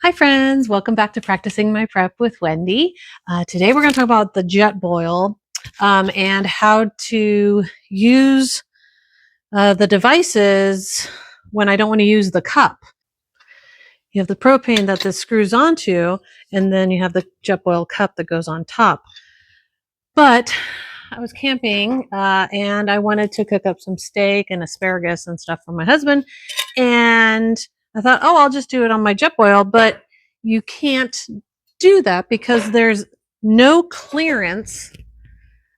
Hi friends, welcome back to Practicing My Prep with Wendy. Today we're going to talk about the Jetboil and how to use the devices when I don't want to use the cup. You have the propane that this screws onto, and then you have the Jetboil cup that goes on top. But I was camping and I wanted to cook up some steak and asparagus and stuff for my husband. And I thought, oh, I'll just do it on my Jetboil. But you can't do that because there's no clearance.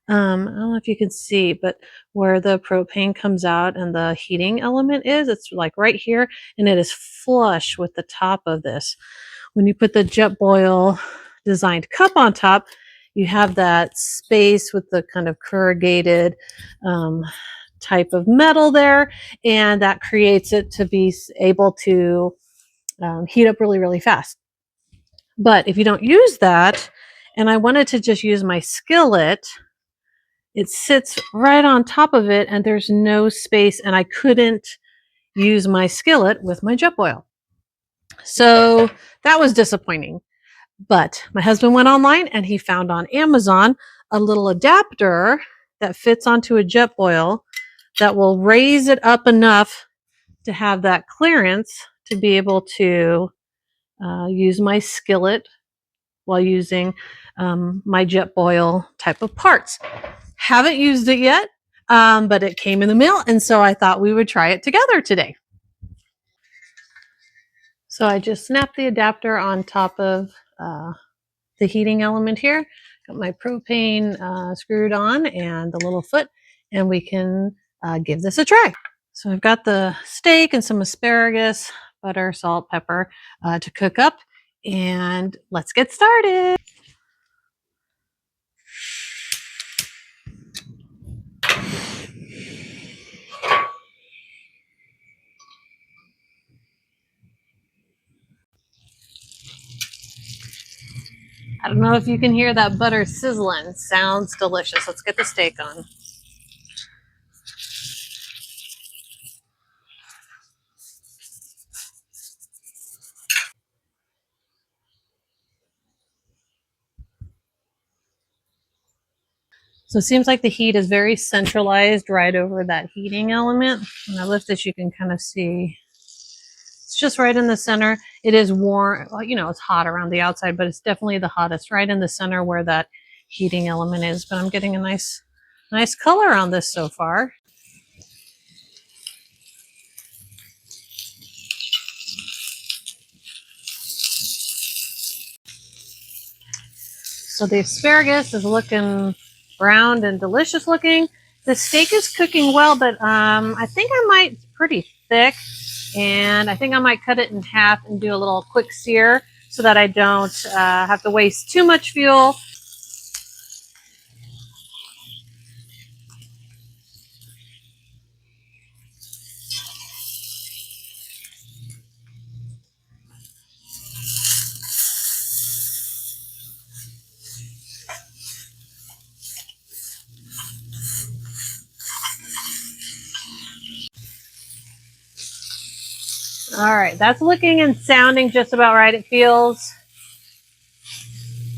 I don't know if you can see, but where the propane comes out and the heating element is, it's like right here, and it is flush with the top of this. When you put the Jetboil designed cup on top, you have that space with the kind of corrugated type of metal there, and that creates it to be able to heat up really, really fast. But if you don't use that, and I wanted to just use my skillet, it sits right on top of it, and there's no space, and I couldn't use my skillet with my Jetboil. So that was disappointing. But my husband went online and he found on Amazon a little adapter that fits onto a Jetboil that will raise it up enough to have that clearance to be able to use my skillet while using my Jetboil type of parts. Haven't used it yet, but it came in the mail, and so I thought we would try it together today. So I just snapped the adapter on top of the heating element here. Got my propane screwed on and the little foot, and we can give this a try. So I've got the steak and some asparagus, butter, salt, pepper to cook up, and let's get started. I don't know if you can hear that butter sizzling. Sounds delicious. Let's get the steak on. So it seems like the heat is very centralized right over that heating element. When I lift this, you can kind of see it's just right in the center. It is warm, well, you know, it's hot around the outside, but it's definitely the hottest right in the center where that heating element is. But I'm getting a nice color on this so far. So the asparagus is looking browned and delicious looking. The steak is cooking well, but I think I might, it's pretty thick, and I think I might cut it in half and do a little quick sear so that I don't have to waste too much fuel. All right, that's looking and sounding just about right. It feels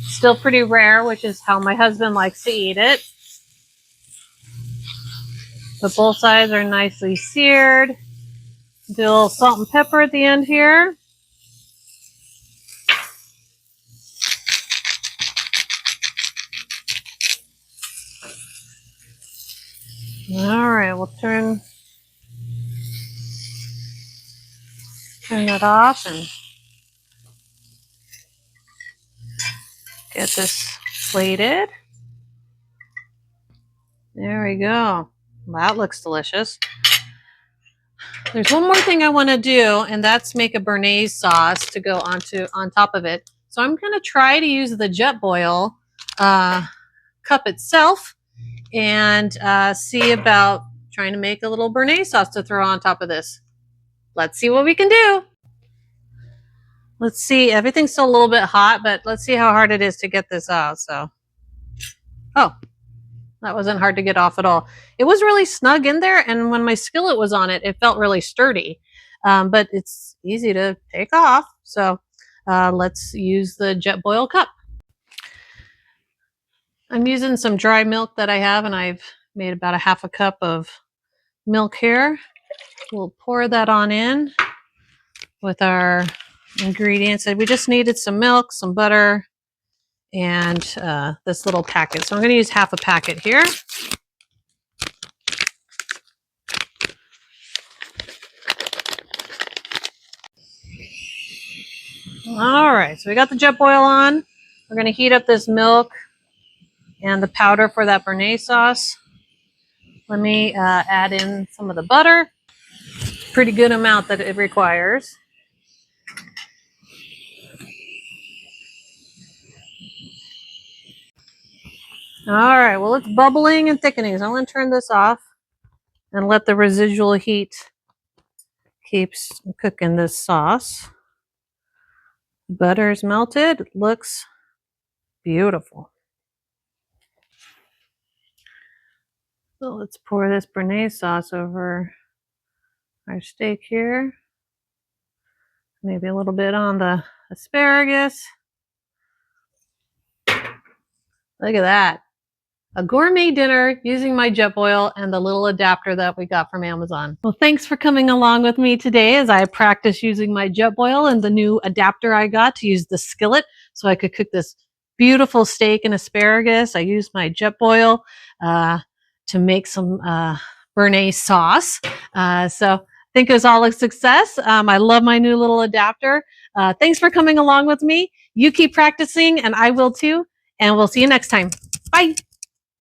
still pretty rare, which is how my husband likes to eat it. But both sides are nicely seared. Do a little salt and pepper at the end here. All right, we'll turn it off and get this plated. There we go. That looks delicious. There's one more thing I want to do, and that's make a béarnaise sauce to go on top of it. So I'm going to try to use the Jetboil cup itself and see about trying to make a little béarnaise sauce to throw on top of this. Let's see what we can do. Let's see. Everything's still a little bit hot, but let's see how hard it is to get this out. So, oh, that wasn't hard to get off at all. It was really snug in there, and when my skillet was on it, it felt really sturdy. But it's easy to take off. So let's use the Jetboil cup. I'm using some dry milk that I have, and I've made about a half a cup of milk here. We'll pour that on in with our ingredients. We just needed some milk, some butter, and this little packet. So I'm going to use half a packet here. All right, so we got the Jetboil on. We're going to heat up this milk and the powder for that béarnaise sauce. Let me add in some of the butter. Pretty good amount that it requires. All right, well, it's bubbling and thickening. So I'm going to turn this off and let the residual heat keeps cooking this sauce. Butter is melted. It looks beautiful. So let's pour this béarnaise sauce over our steak here. Maybe a little bit on the asparagus. Look at that. A gourmet dinner using my Jetboil and the little adapter that we got from Amazon. Well, thanks for coming along with me today as I practice using my Jetboil and the new adapter I got to use the skillet so I could cook this beautiful steak and asparagus. I used my Jetboil to make some béarnaise sauce. So I think it was all a success. I love my new little adapter. Thanks for coming along with me. You keep practicing and I will too. And we'll see you next time. Bye.